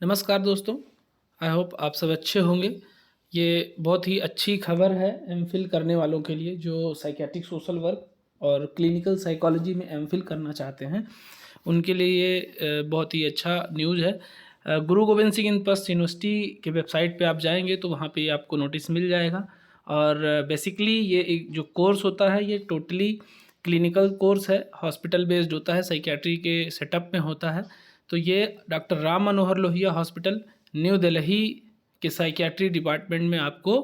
नमस्कार दोस्तों, I hope आप सब अच्छे होंगे। ये बहुत ही अच्छी खबर है एमफ़िल करने वालों के लिए जो साइकियाट्रिक सोशल वर्क और क्लिनिकल साइकोलॉजी में एमफ़िल करना चाहते हैं, उनके लिए ये बहुत ही अच्छा न्यूज़ है। गुरु गोविंद सिंह इंद्रप्रस्थ यूनिवर्सिटी के वेबसाइट पे आप जाएंगे तो वहाँ पे आपको नोटिस मिल जाएगा। और बेसिकली ये एक जो कोर्स होता है ये टोटली क्लिनिकल कोर्स है, हॉस्पिटल बेस्ड होता है, साइकियाट्री के सेटअप में होता है। तो ये doctor Ram Manohar Lohia hospital new Delhi के साइकियाट्री डिपार्टमेंट में आपको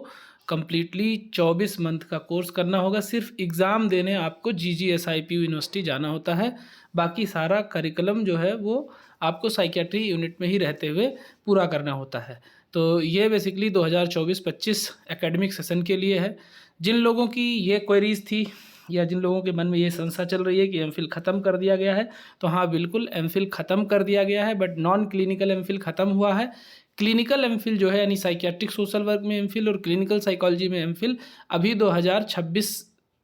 कम्प्लीटली 24 मंथ का कोर्स करना होगा। सिर्फ एग्ज़ाम देने आपको GGSIPU यूनिवर्सिटी जाना होता है। बाकी सारा करिकुलम जो है वो आपको साइकियाट्री यूनिट में ही रहते हुए पूरा करना होता है। तो ये बेसिकली 2024-25 एकेडमिक सेशन के लिए है। जिन लोगों की ये क्वेरीज थी या जिन लोगों के मन में ये संशय चल रही है कि एमफ़िल ख़त्म कर दिया गया है, तो हाँ बिल्कुल एमफ़िल ख़त्म कर दिया गया है, बट नॉन क्लिनिकल एमफ़िल ख़त्म हुआ है। क्लिनिकल एमफ़िल जो है यानी साइकियाट्रिक सोशल वर्क में एमफ़िल और क्लिनिकल साइकोलॉजी में एमफ़िल अभी 2026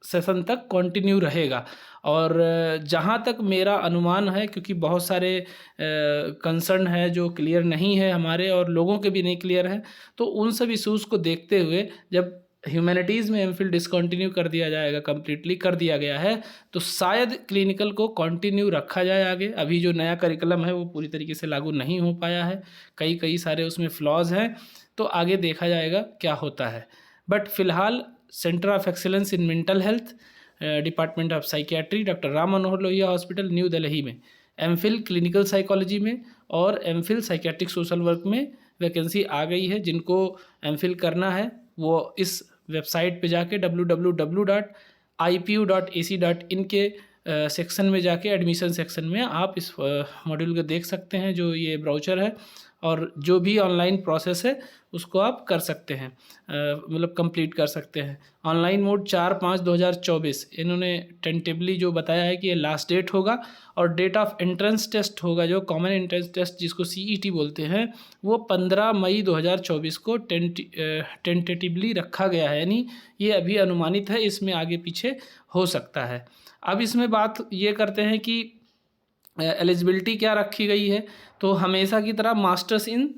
सेशन तक कंटिन्यू रहेगा। और जहाँ तक मेरा अनुमान है, क्योंकि बहुत सारे कंसर्न है जो क्लियर नहीं है हमारे और लोगों के भी नहीं क्लियर है, तो उन सब इशूज़ को देखते हुए जब ह्यूमैनिटीज़ में एमफ़िल डिसकंटिन्यू कर दिया जाएगा, कम्प्लीटली कर दिया गया है, तो शायद क्लिनिकल को कंटिन्यू रखा जाए आगे। अभी जो नया करिकुलम है वो पूरी तरीके से लागू नहीं हो पाया है, कई सारे उसमें फ्लॉज हैं, तो आगे देखा जाएगा क्या होता है। बट फ़िलहाल centre of excellence in mental health, department of psychiatry, doctor Ram Manohar Lohia hospital new Delhi में एमफ़िल क्लिनिकल साइकोलॉजी में और एमफ़िल साइकियाट्रिक सोशल वर्क में वैकेंसी आ गई है। जिनको एमफ़िल करना है वो इस वेबसाइट पे जाके www.ipu.ac.in के सेक्शन में जाके एडमिशन सेक्शन में आप इस मॉड्यूल को देख सकते हैं, जो ये ब्राउचर है, और जो भी ऑनलाइन प्रोसेस है उसको आप कर सकते हैं, मतलब कंप्लीट कर सकते हैं। ऑनलाइन मोड 4/5/2024 इन्होंने टेंटेबली जो बताया है कि ये लास्ट डेट होगा। और डेट ऑफ एंट्रेंस टेस्ट होगा, जो कॉमन एंट्रेंस टेस्ट जिसको CET बोलते हैं, वो 15 मई 2024 को टेंटेटिवली रखा गया है, यानी ये अभी अनुमानित है, इसमें आगे पीछे हो सकता है। अब इसमें बात ये करते हैं कि एलिजिबिलिटी क्या रखी गई है। तो हमेशा की तरह masters in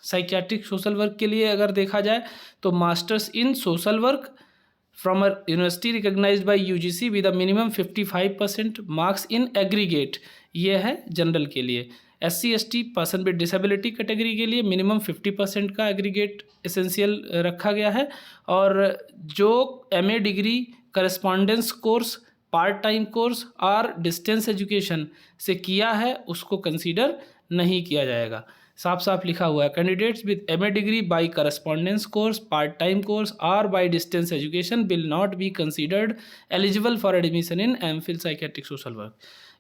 psychiatric social work के लिए अगर देखा जाए तो masters in social work from a university recognised by UGC with a minimum 55% marks in aggregate, ये है जनरल के लिए। SC/ST person with disability category के लिए मिनिमम 50% का एग्रीगेट एसेंशियल रखा गया है। और जो MA degree correspondence course, part time course और डिस्टेंस एजुकेशन से किया है उसको कंसीडर नहीं किया जाएगा। साफ साफ लिखा हुआ है, candidates with MA degree by correspondence course, part time course और by distance education will not be considered eligible for admission in MPhil psychiatric social work.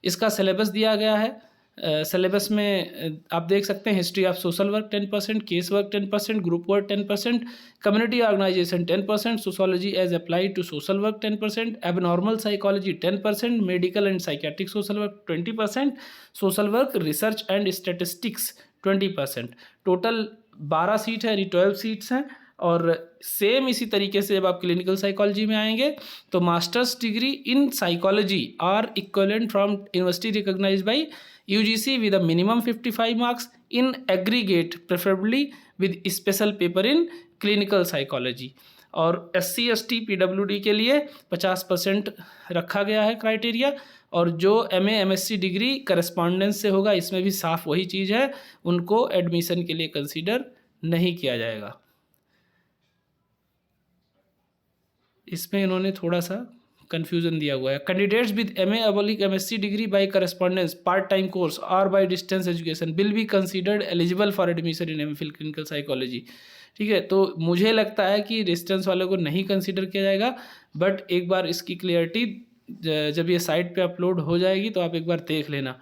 इसका सिलेबस दिया गया है। सिलेबस में आप देख सकते हैं history of social work 10%, case work 10%, group work 10%, community organisation 10%, sociology as applied to social work 10%, abnormal psychology 10%, medical and psychiatric social work 20%, social work research and statistics 20%। Total 12 seat है, यानी 12 seats हैं। और same इसी तरीके से जब आप clinical psychology में आएंगे तो masters degree in psychology or equivalent from university recognised by UGC with a minimum 55 marks in aggregate, preferably with special paper in clinical psychology। और SC/ST PWD के लिए 50% रखा गया है क्राइटेरिया। और जो MA MSc डिग्री करस्पॉन्डेंस से होगा, इसमें भी साफ वही चीज़ है, उनको एडमिशन के लिए कंसीडर नहीं किया जाएगा। इसमें इन्होंने थोड़ा सा कन्फ्यूज़न दिया हुआ है। Candidates with MA MSc degree by correspondence, part time course और by distance education will be considered eligible for admission in MPhil clinical psychology. ठीक है, तो मुझे लगता है कि डिस्टेंस वालों को नहीं कंसीडर किया जाएगा, बट एक बार इसकी क्लियरिटी जब ये साइट पे अपलोड हो जाएगी तो आप एक बार देख लेना,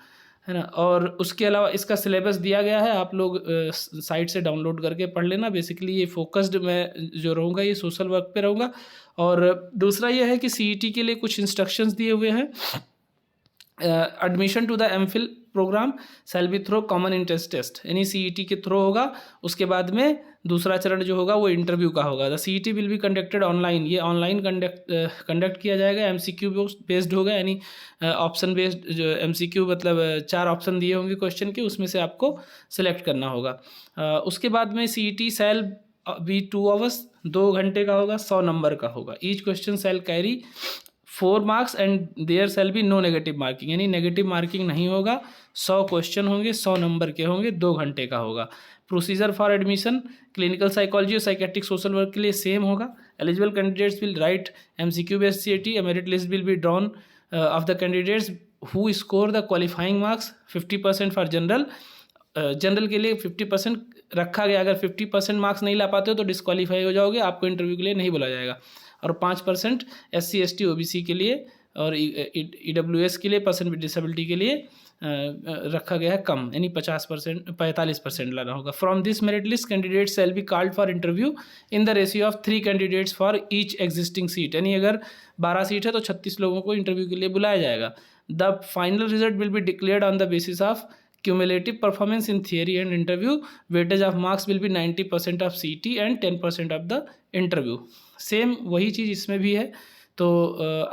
है ना। और उसके अलावा इसका सिलेबस दिया गया है, आप लोग साइट से डाउनलोड करके पढ़ लेना। बेसिकली ये फोकस्ड मैं जो रहूँगा ये सोशल वर्क पे रहूँगा। और दूसरा ये है कि CET के लिए कुछ इंस्ट्रक्शंस दिए हुए हैं। Admission to the MPhil programme shall be through common entrance test, यानी CET के थ्रू होगा। उसके बाद में दूसरा चरण जो होगा वो इंटरव्यू का होगा। The CET will be conducted online, ये ऑनलाइन कंडक्ट किया जाएगा। MCQ बेस्ड होगा, यानी ऑप्शन बेस्ड, जो MCQ मतलब 4 ऑप्शन दिए होंगे क्वेश्चन के, उसमें से आपको सिलेक्ट करना होगा। उसके बाद में CET शैल बी 2 आवर्स, 2 घंटे का होगा, 100 नंबर का होगा। Each question shall carry 4 marks and there shall be no negative marking, यानी नेगेटिव मार्किंग नहीं होगा। 100 क्वेश्चन होंगे, 100 नंबर के होंगे, 2 घंटे का होगा। Procedure for admission clinical psychology और साइकेट्रिक सोशल वर्क के लिए सेम होगा। Eligible candidates will write MCQ based CET, a merit list will be drawn of the candidates who score the qualifying marks, 50% for general। General के लिए 50% रखा गया। अगर 50% marks नहीं ला पाते हो तो डिस्क्वालीफाई हो जाओगे, आपको इंटरव्यू के लिए नहीं बुलाया जाएगा। और 5% SC ST OBC के लिए और EWS के लिए, पर्सन विद डिसेबिलिटी के लिए रखा गया है कम, यानी 45% लाना होगा। From this merit list candidate shall be called for interview in the ratio of 3 candidates for each existing seat, यानी अगर 12 सीट है तो 36 लोगों को इंटरव्यू के लिए बुलाया जाएगा। The final result will be declared on the basis of cumulative performance in theory and interview, weightage of marks will be 90% of CET and 10% of the interview। Same वही चीज़ इसमें भी है। तो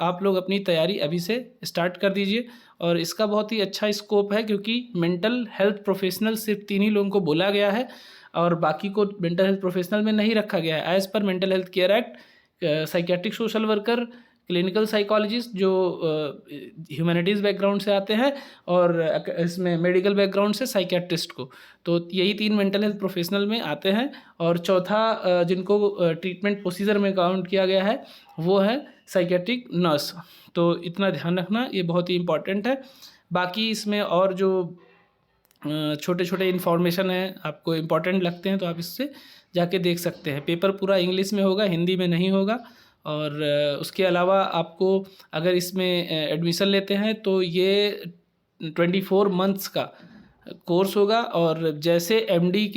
आप लोग अपनी तैयारी अभी से स्टार्ट कर दीजिए। और इसका बहुत ही अच्छा स्कोप है, क्योंकि मेंटल हेल्थ प्रोफेशनल सिर्फ 3 ही लोगों को बोला गया है और बाकी को मेंटल हेल्थ प्रोफेशनल में नहीं रखा गया है। As per mental health care act, psychiatric social worker, clinical psychologist जो ह्यूमैनिटीज़ बैकग्राउंड से आते हैं, और इसमें मेडिकल बैकग्राउंड से साइकेट्रिस्ट को, तो यही 3 मेंटल हेल्थ प्रोफेशनल में आते हैं। और चौथा जिनको ट्रीटमेंट प्रोसीजर में काउंट किया गया है वो है साइकेट्रिक नर्स। तो इतना ध्यान रखना, ये बहुत ही इंपॉर्टेंट है। बाकी इसमें और जो छोटे छोटे इन्फॉर्मेशन हैं आपको इम्पॉर्टेंट लगते हैं तो आप इससे जाके देख सकते हैं। पेपर पूरा इंग्लिश में होगा, हिंदी में नहीं होगा। और उसके अलावा आपको अगर इसमें एडमिशन लेते हैं तो ये 24 मंथ्स का कोर्स होगा। और जैसे MD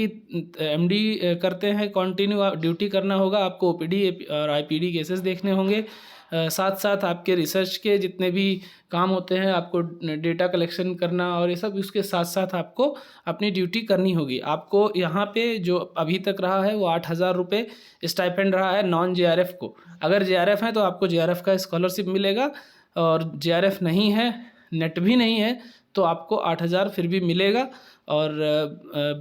करते हैं, कंटिन्यू ड्यूटी करना होगा आपको। OPD और IPD केसेस देखने होंगे। साथ साथ आपके रिसर्च के जितने भी काम होते हैं, आपको डेटा कलेक्शन करना और ये सब, उसके साथ साथ आपको अपनी ड्यूटी करनी होगी। आपको यहाँ पे जो अभी तक रहा है वो 8,000 रुपये स्टाइपेंड रहा है नॉन JRF को। अगर JRF है तो आपको JRF का स्कॉलरशिप मिलेगा, और JRF नहीं है, नेट भी नहीं है, तो आपको 8,000 फिर भी मिलेगा। और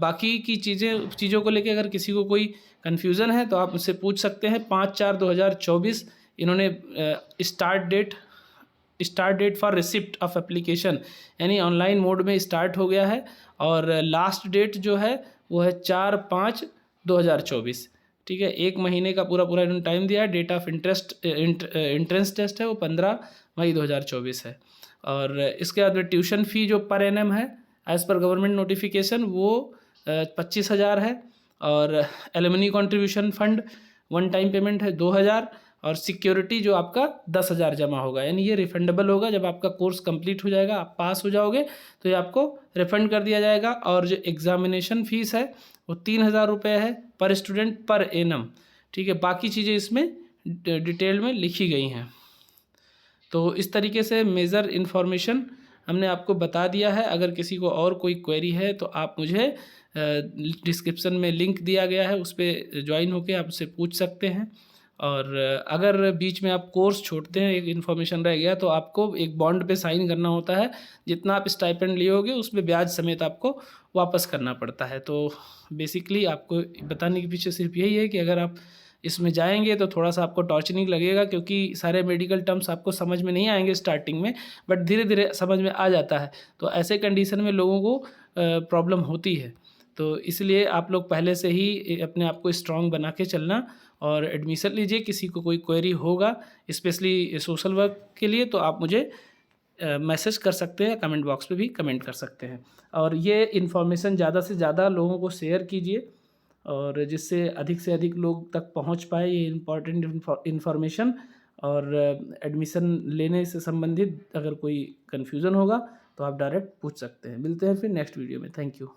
बाकी की चीज़ों को लेके अगर किसी को कोई कन्फ्यूज़न है तो आप मुझसे पूछ सकते हैं। 5/4/2024 इन्होंने start date for receipt of application, यानी ऑनलाइन मोड में स्टार्ट हो गया है। और लास्ट डेट जो है वो है 4/5/2024। ठीक है, 1 महीने का पूरा इन्होंने टाइम दिया है। डेट ऑफ इंट्रेंस टेस्ट है वो 15 मई 2024 है। और इसके बाद में ट्यूशन फ़ी जो पर एनम है एज़ पर गवर्नमेंट नोटिफिकेशन वो 25,000 है। और alumni contribution fund 1 time payment है 2,000। और सिक्योरिटी जो आपका 10,000 जमा होगा, यानी ये रिफंडेबल होगा। जब आपका कोर्स कंप्लीट हो जाएगा, आप पास हो जाओगे, तो ये आपको रिफंड कर दिया जाएगा। और जो एग्ज़ामिनेशन फ़ीस है वो 3,000 रुपये है पर स्टूडेंट पर एनम। ठीक है, बाकी चीज़ें इसमें डिटेल में लिखी गई हैं। तो इस तरीके से मेजर इन्फॉर्मेशन हमने आपको बता दिया है। अगर किसी को और कोई क्वेरी है तो आप मुझे डिस्क्रिप्शन में लिंक दिया गया है, उस पर ज्वाइन होकर आप उससे पूछ सकते हैं। और अगर बीच में आप कोर्स छोड़ते हैं, एक इन्फॉर्मेशन रह गया, तो आपको एक बॉन्ड पे साइन करना होता है। जितना आप स्टाइपेंड लिए होगे उसमें ब्याज समेत आपको वापस करना पड़ता है। तो बेसिकली आपको बताने के पीछे सिर्फ यही है कि अगर आप इसमें जाएंगे तो थोड़ा सा आपको टॉर्चरिंग लगेगा, क्योंकि सारे मेडिकल टर्म्स आपको समझ में नहीं आएंगे स्टार्टिंग में, बट धीरे धीरे समझ में आ जाता है। तो ऐसे कंडीशन में लोगों को प्रॉब्लम होती है। तो इसलिए आप लोग पहले से ही अपने आप को स्ट्रॉन्ग बना के चलना और एडमिशन लीजिए। किसी को कोई क्वेरी होगा स्पेशली सोशल वर्क के लिए तो आप मुझे मैसेज कर सकते हैं, कमेंट बॉक्स पे भी कमेंट कर सकते हैं। और ये इन्फॉर्मेशन ज़्यादा से ज़्यादा लोगों को शेयर कीजिए, और जिससे अधिक से अधिक लोग तक पहुंच पाए ये इम्पॉर्टेंट इन्फॉर्मेशन। और एडमिशन लेने से संबंधित अगर कोई कन्फ्यूज़न होगा तो आप डायरेक्ट पूछ सकते हैं। मिलते हैं फिर नेक्स्ट वीडियो में। Thank you.